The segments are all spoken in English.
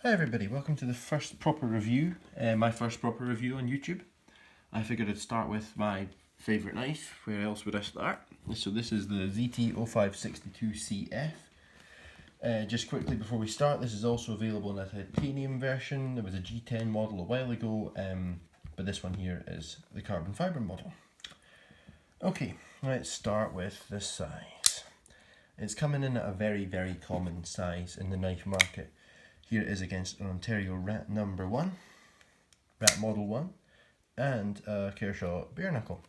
Hi everybody, welcome to the first proper review, my first proper review on YouTube. I figured I'd start with my favourite knife. Where else would I start? So this is the ZT-0562CF. Just quickly before we start, this is also available in a titanium version. There was a G10 model a while ago, but this one here is the carbon fibre model. Okay, let's start with the size. It's coming in at a very, very common size in the knife market. Here it is against an Ontario Rat number 1, Rat Model 1, and a Kershaw bare knuckle.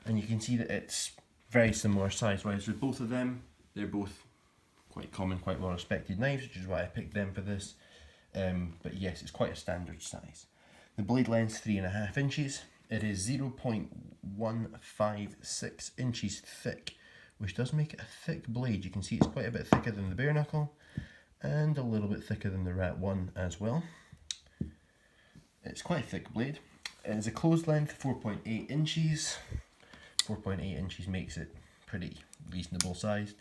And you can see that it's very similar size-wise with both of them. They're both quite common, quite well respected knives, which is why I picked them for this. But yes, it's quite a standard size. The blade length 3.5 inches. It is 0.156 inches thick, which does make it a thick blade. You can see it's quite a bit thicker than the bare knuckle, and a little bit thicker than the Rat 1 as well. It's quite a thick blade. It is a closed length 4.8 inches. 4.8 inches makes it pretty reasonable sized.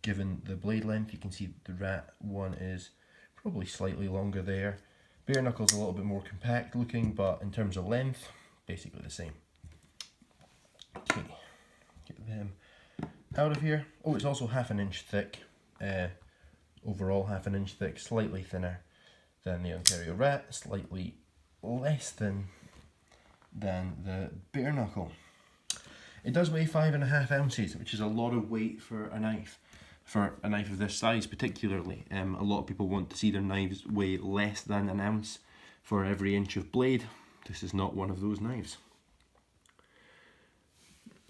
Given the blade length, you can see the Rat 1 is probably slightly longer there. Bare knuckle's a little bit more compact looking, but in terms of length, basically the same. Okay, get them out of here. Oh, it's also 1/2 inch thick. Overall 1/2 inch thick, slightly thinner than the Ontario Rat, slightly less than the bare knuckle. It does weigh 5.5 ounces, which is a lot of weight for a knife of this size particularly. A lot of people want to see their knives weigh less than an ounce for every inch of blade. This is not one of those knives.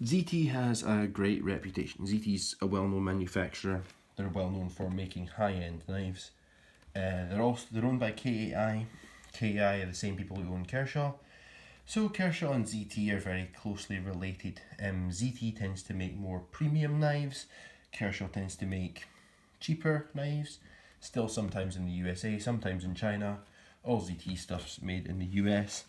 ZT has a great reputation. ZT's a well-known manufacturer. They're well known for making high-end knives. They're owned by KAI. KAI are the same people who own Kershaw. So Kershaw and ZT are very closely related. ZT tends to make more premium knives. Kershaw tends to make cheaper knives. Still sometimes in the USA, sometimes in China. All ZT stuff's made in the US.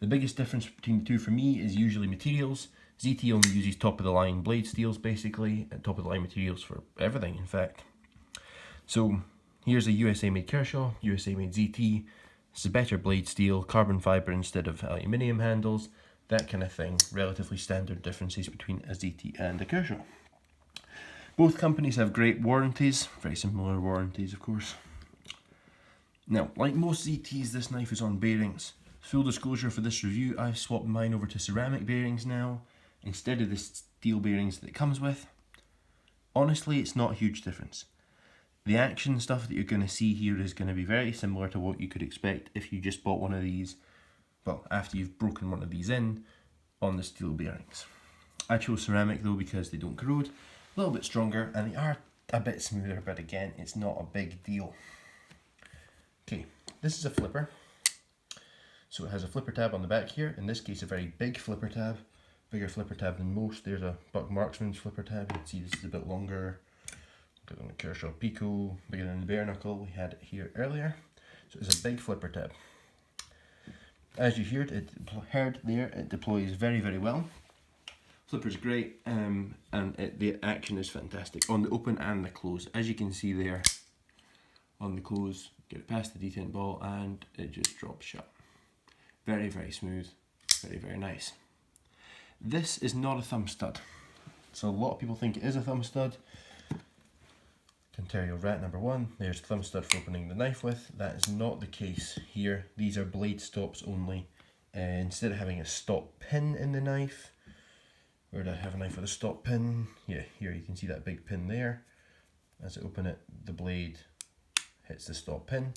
The biggest difference between the two for me is usually materials. ZT only uses top-of-the-line blade steels, basically, and top-of-the-line materials for everything, in fact. So here's a USA-made Kershaw, USA-made ZT. It's a better blade steel, carbon fibre instead of aluminium handles, that kind of thing. Relatively standard differences between a ZT and a Kershaw. Both companies have great warranties, very similar warranties, of course. Now, like most ZTs, this knife is on bearings. Full disclosure for this review, I've swapped mine over to ceramic bearings now, instead of the steel bearings that it comes with. Honestly, it's not a huge difference. The action stuff that you're going to see here is going to be very similar to what you could expect if you just bought one of these, well, after you've broken one of these in, on the steel bearings. I chose ceramic though because they don't corrode, a little bit stronger, and they are a bit smoother, but again, it's not a big deal. Okay, this is a flipper. So it has a flipper tab on the back here, in this case a very big flipper tab, bigger flipper tab than most. There's a Buck Marksman's flipper tab, you can see this is a bit longer. Got on the Kershaw Pico, bigger than the bare knuckle, we had it here earlier. So it's a big flipper tab. As you heard there, it deploys very, very well. Flipper's great, and the action is fantastic on the open and the close. As you can see there, on the close, get it past the detent ball and it just drops shut. Very, very smooth, very, very nice. This is not a thumb stud. So a lot of people think it is a thumb stud. Ontario Rat number 1, there's the thumb stud for opening the knife with. That is not the case here. These are blade stops only. Instead of having a stop pin in the knife, where did I have a knife with a stop pin? Yeah, here you can see that big pin there. As I open it, the blade hits the stop pin.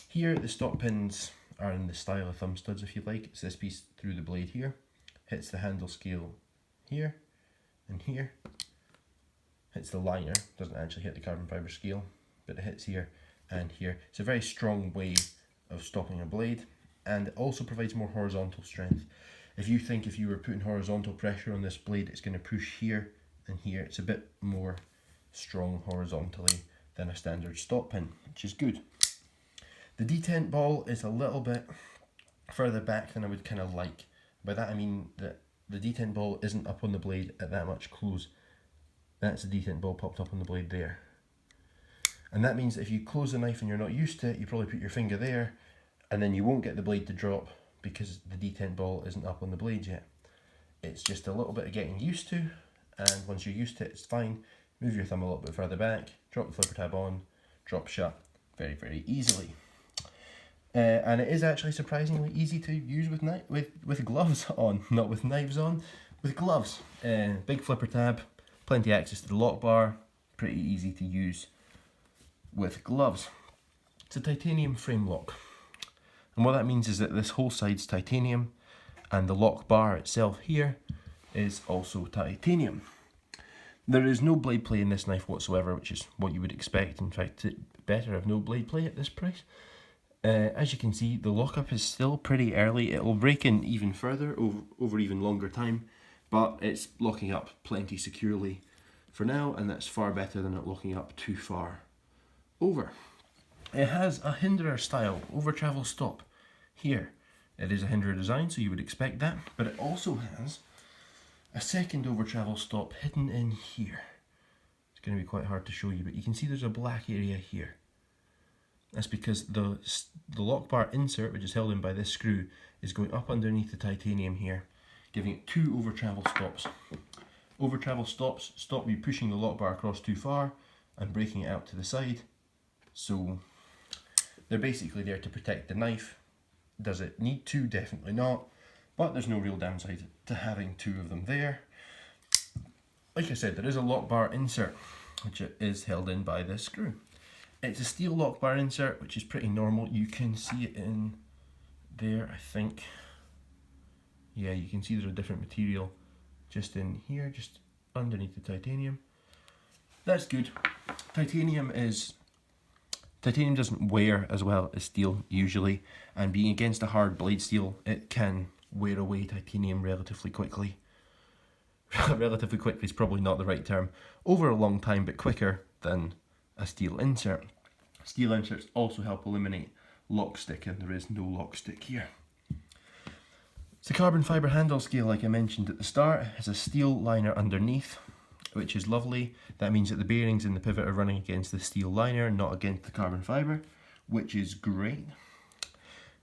Here, the stop pins are in the style of thumb studs, if you like. It's this piece through the blade here, hits the handle scale here and here, hits the liner, doesn't actually hit the carbon fibre scale, but it hits here and here. It's a very strong way of stopping a blade, and it also provides more horizontal strength. If you think if you were putting horizontal pressure on this blade, it's going to push here and here, it's a bit more strong horizontally than a standard stop pin, which is good. The detent ball is a little bit further back than I would kind of like. By that I mean that the detent ball isn't up on the blade at that much close. That's the detent ball popped up on the blade there. And that means that if you close the knife and you're not used to it, you probably put your finger there, and then you won't get the blade to drop because the detent ball isn't up on the blade yet. It's just a little bit of getting used to, and once you're used to it, it's fine. Move your thumb a little bit further back, drop the flipper tab on, drop shut very, very easily. And it is actually surprisingly easy to use with gloves on, not with knives on, with gloves. Big flipper tab, plenty of access to the lock bar, pretty easy to use with gloves. It's a titanium frame lock. And what that means is that this whole side's titanium, and the lock bar itself here is also titanium. There is no blade play in this knife whatsoever, which is what you would expect. In fact, it's better have no blade play at this price. As you can see, the lockup is still pretty early. It will break in even further over even longer time, but it's locking up plenty securely for now, and that's far better than it locking up too far over. It has a hinderer style over travel stop here. It is a hinderer design, so you would expect that, but it also has a second over travel stop hidden in here. It's going to be quite hard to show you, but you can see there's a black area here. That's because the lock bar insert, which is held in by this screw, is going up underneath the titanium here, giving it two over travel stops. Over travel stops stop you pushing the lock bar across too far and breaking it out to the side. So they're basically there to protect the knife. Does it need to? Definitely not. But there's no real downside to having two of them there. Like I said, there is a lock bar insert, which is held in by this screw. It's a steel lock bar insert, which is pretty normal. You can see it in there, I think. Yeah, you can see there's a different material just in here, just underneath the titanium. That's good. Titanium doesn't wear as well as steel usually, and being against a hard blade steel, it can wear away titanium relatively quickly. Relatively quickly is probably not the right term. Over a long time, but quicker than a steel insert. Steel inserts also help eliminate lock stick, and there is no lock stick here. It's a carbon fibre handle scale, like I mentioned at the start. It has a steel liner underneath, which is lovely. That means that the bearings in the pivot are running against the steel liner, not against the carbon fibre, which is great.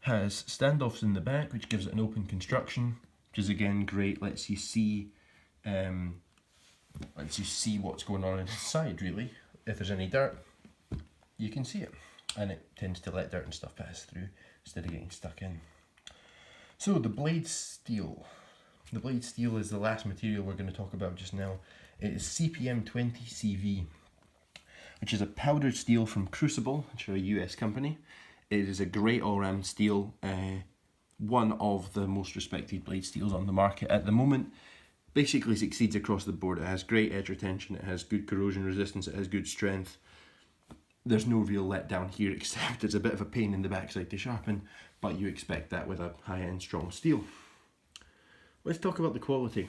Has standoffs in the back, which gives it an open construction, which is again great. Lets you see what's going on inside, really. If there's any dirt, you can see it, and it tends to let dirt and stuff pass through instead of getting stuck in. So the blade steel. The blade steel is the last material we're going to talk about just now. It is CPM 20CV, which is a powdered steel from Crucible, which are a US company. It is a great all-round steel, one of the most respected blade steels on the market at the moment. Basically succeeds across the board. It has great edge retention, it has good corrosion resistance, it has good strength. There's no real letdown here, except it's a bit of a pain in the backside to sharpen, but you expect that with a high-end strong steel. Let's talk about the quality.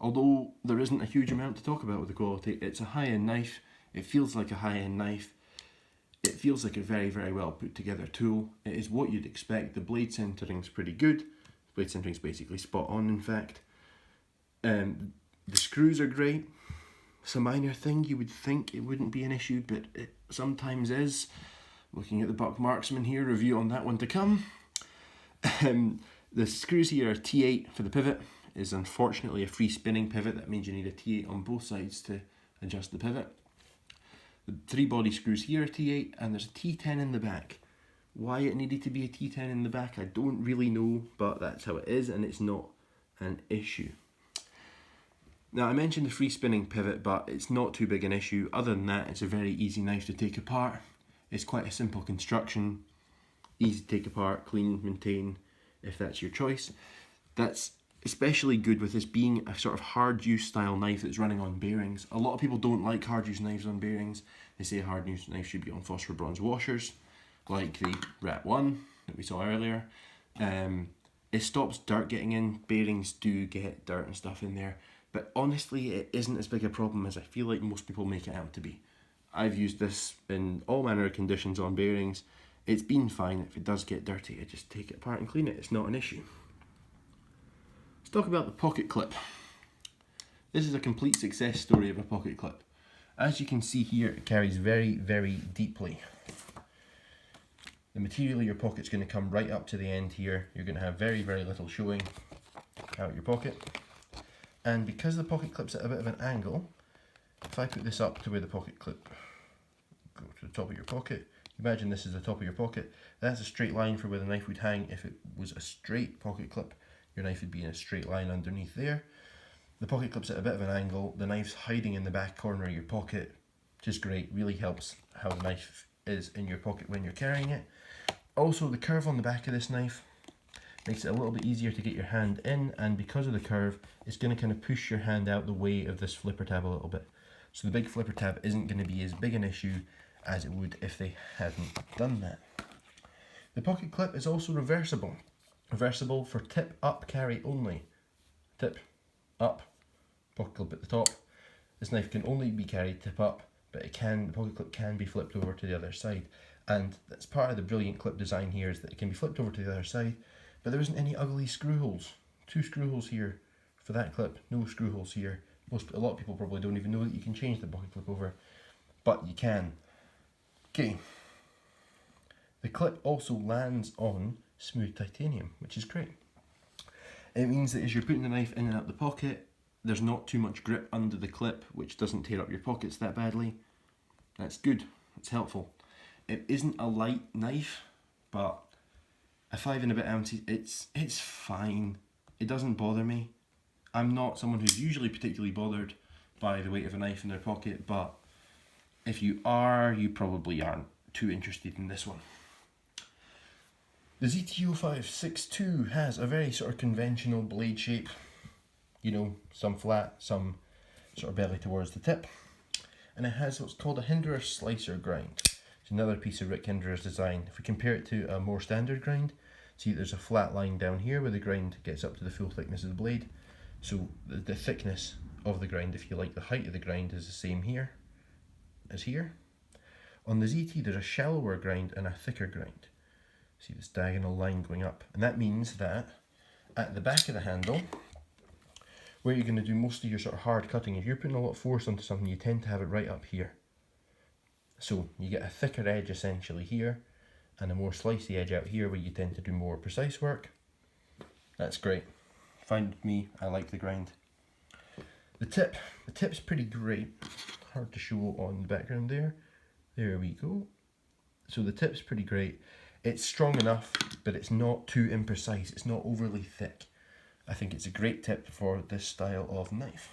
Although there isn't a huge amount to talk about with the quality, it's a high-end knife. It feels like a high-end knife. It feels like a very, very well put together tool. It is what you'd expect. The blade centering's pretty good. The blade centering's basically spot on, in fact. The screws are great. It's a minor thing. You would think it wouldn't be an issue, but it sometimes is. Looking at the Buck Marksman here, review on that one to come. The screws here are T8 for the pivot. It is unfortunately a free spinning pivot. That means you need a T8 on both sides to adjust the pivot. The three body screws here are T8, and there's a T10 in the back. Why it needed to be a T10 in the back, I don't really know, but that's how it is, and it's not an issue. Now, I mentioned the free spinning pivot, but it's not too big an issue. Other than that, it's a very easy knife to take apart. It's quite a simple construction, easy to take apart, clean, maintain, if that's your choice. That's especially good with this being a sort of hard use style knife that's running on bearings. A lot of people don't like hard use knives on bearings. They say a hard use knife should be on phosphor bronze washers, like the Rat 1 that we saw earlier. It stops dirt getting in. Bearings do get dirt and stuff in there, but honestly it isn't as big a problem as I feel like most people make it out to be. I've used this in all manner of conditions on bearings. It's been fine. If it does get dirty, I just take it apart and clean it. It's not an issue. Let's talk about the pocket clip. This is a complete success story of a pocket clip. As you can see here, it carries very, very deeply. The material of your pocket's going to come right up to the end here. You're going to have very, very little showing out your pocket. And because the pocket clip's at a bit of an angle, if I put this up to where the pocket clip go to the top of your pocket, imagine this is the top of your pocket. That's a straight line for where the knife would hang. If it was a straight pocket clip, your knife would be in a straight line underneath there. The pocket clip's at a bit of an angle. The knife's hiding in the back corner of your pocket. Just great. Really helps how the knife is in your pocket when you're carrying it. Also, the curve on the back of this knife makes it a little bit easier to get your hand in, and because of the curve, it's going to kind of push your hand out the way of this flipper tab a little bit. So the big flipper tab isn't going to be as big an issue as it would if they hadn't done that. The pocket clip is also reversible. Reversible for tip up carry only. Tip up, pocket clip at the top. This knife can only be carried tip up, but the pocket clip can be flipped over to the other side. And that's part of the brilliant clip design here, is that it can be flipped over to the other side, but there isn't any ugly screw holes. 2 screw holes here for that clip, no screw holes here. A lot of people probably don't even know that you can change the pocket clip over, but you can. Okay. The clip also lands on smooth titanium, which is great. It means that as you're putting the knife in and out the pocket, there's not too much grip under the clip, which doesn't tear up your pockets that badly. That's good, it's helpful. It isn't a light knife, but a 5 and a bit ounce, it's fine. It doesn't bother me. I'm not someone who's usually particularly bothered by the weight of a knife in their pocket, but if you are, you probably aren't too interested in this one. The ZT-0562 has a very sort of conventional blade shape. You know, some flat, some sort of belly towards the tip. And it has what's called a Hinderer slicer grind. It's another piece of Rick Hinderer's design. If we compare it to a more standard grind, see there's a flat line down here where the grind gets up to the full thickness of the blade. So the thickness of the grind, if you like, the height of the grind is the same here as here. On the ZT there's a shallower grind and a thicker grind. See this diagonal line going up, and that means that at the back of the handle, where you're going to do most of your sort of hard cutting, if you're putting a lot of force onto something, you tend to have it right up here. So you get a thicker edge essentially here, and a more slicey edge out here where you tend to do more precise work. That's great. Fine with me, I like the grind. The tip's pretty great. Hard to show on the background there. There we go. So the tip's pretty great. It's strong enough, but it's not too imprecise. It's not overly thick. I think it's a great tip for this style of knife.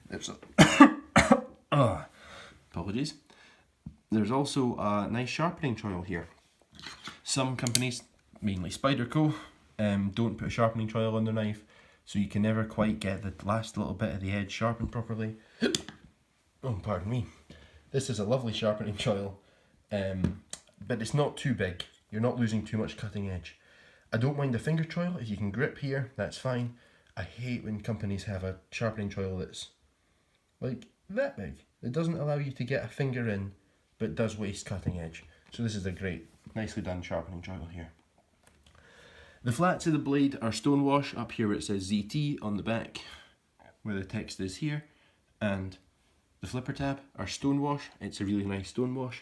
There's apologies. There's also a nice sharpening choil here. Some companies, mainly Spyderco, don't put a sharpening choil on their knife, so you can never quite get the last little bit of the edge sharpened properly. Oh, pardon me. This is a lovely sharpening choil, but it's not too big. You're not losing too much cutting edge. I don't mind the finger choil. If you can grip here, that's fine. I hate when companies have a sharpening choil that's like that big. It doesn't allow you to get a finger in, but does waste cutting edge. So this is a great, nicely done sharpening choil here. The flats of the blade are stonewash up here where it says ZT on the back, where the text is here, and the flipper tab are stonewash. It's a really nice stonewash.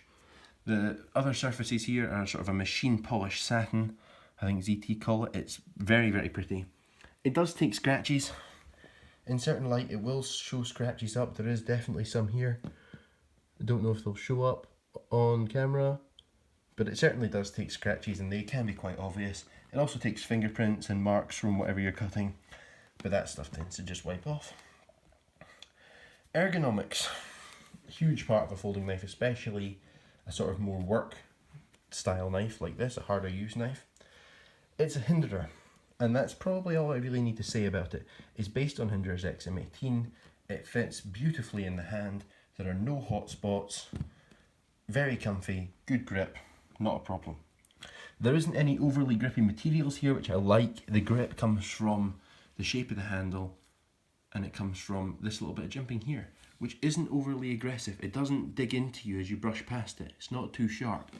The other surfaces here are sort of a machine polished satin, I think ZT call it. It's very, very pretty. It does take scratches. In certain light it will show scratches up. There is definitely some here. I don't know if they'll show up on camera, but it certainly does take scratches, and they can be quite obvious. It also takes fingerprints and marks from whatever you're cutting, but that stuff tends to just wipe off. Ergonomics, huge part of a folding knife, especially a sort of more work style knife like this, a harder use knife. It's a Hinderer, and that's probably all I really need to say about it. It's based on Hinderer's XM18. It fits beautifully in the hand. There are no hot spots. Very comfy, good grip, not a problem. There isn't any overly grippy materials here, which I like. The grip comes from the shape of the handle, and it comes from this little bit of jimping here, which isn't overly aggressive. It doesn't dig into you as you brush past it. It's not too sharp,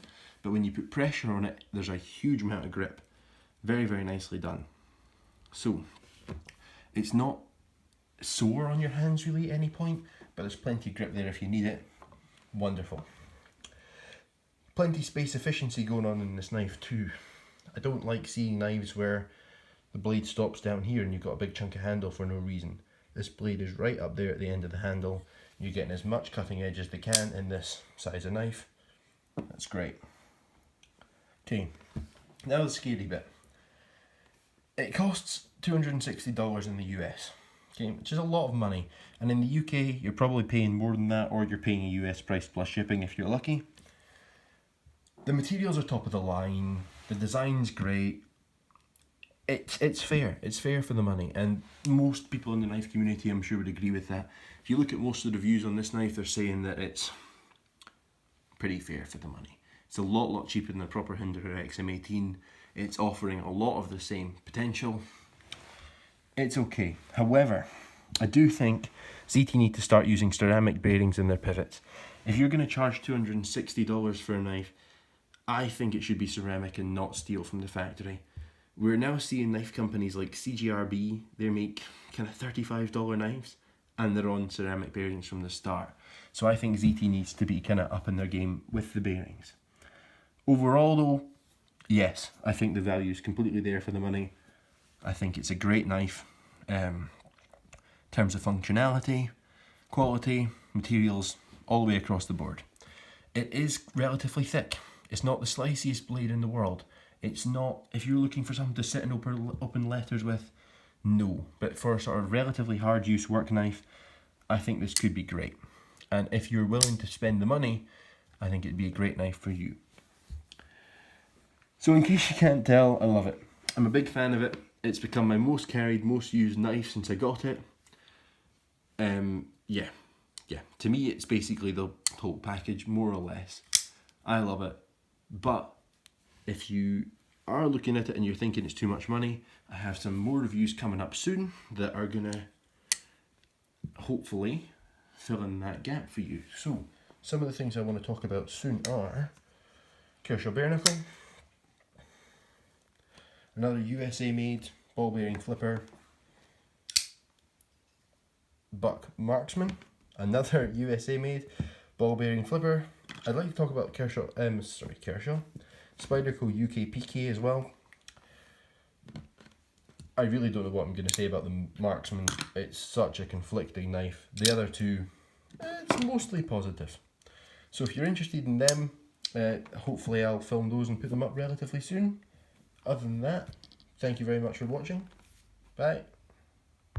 but when you put pressure on it, there's a huge amount of grip. Very, very nicely done. So, it's not sore on your hands really at any point, but there's plenty of grip there if you need it. Wonderful. Plenty space efficiency going on in this knife too. I don't like seeing knives where the blade stops down here and you've got a big chunk of handle for no reason. This blade is right up there at the end of the handle. You're getting as much cutting edge as they can in this size of knife. That's great. Okay, now the scary bit. It costs $260 in the US, okay, which is a lot of money. And in the UK, you're probably paying more than that, or you're paying a US price plus shipping if you're lucky. The materials are top of the line. The design's great. It's fair. It's fair for the money, and most people in the knife community, I'm sure, would agree with that. If you look at most of the reviews on this knife, they're saying that it's pretty fair for the money. It's a lot cheaper than the proper Hinderer XM18. It's offering a lot of the same potential. It's okay. However, I do think ZT need to start using ceramic bearings in their pivots. If you're going to charge $260 for a knife, I think it should be ceramic and not steel from the factory. We're now seeing knife companies like CGRB, they make kind of $35 knives, and they're on ceramic bearings from the start. So I think ZT needs to be kind of up in their game with the bearings. Overall though, yes, I think the value is completely there for the money. I think it's a great knife. In terms of functionality, quality, materials, all the way across the board. It is relatively thick. It's not the sliciest blade in the world. It's not, if you're looking for something to sit and open letters with, no. But for a sort of relatively hard use work knife, I think this could be great. And if you're willing to spend the money, I think it'd be a great knife for you. So in case you can't tell, I love it. I'm a big fan of it. It's become my most carried, most used knife since I got it. Yeah. To me, it's basically the whole package, more or less. I love it. But if you are looking at it and you're thinking it's too much money, I have some more reviews coming up soon that are gonna hopefully fill in that gap for you. So, some of the things I want to talk about soon are Kershaw bare knuckle, another USA made ball bearing flipper, Buck Marksman, another USA made ball bearing flipper. I'd like to talk about Kershaw, Spyderco UK PK as well. I really don't know what I'm going to say about the Marksman. It's such a conflicting knife. The other two, it's mostly positive. So if you're interested in them, hopefully I'll film those and put them up relatively soon. Other than that, thank you very much for watching. Bye.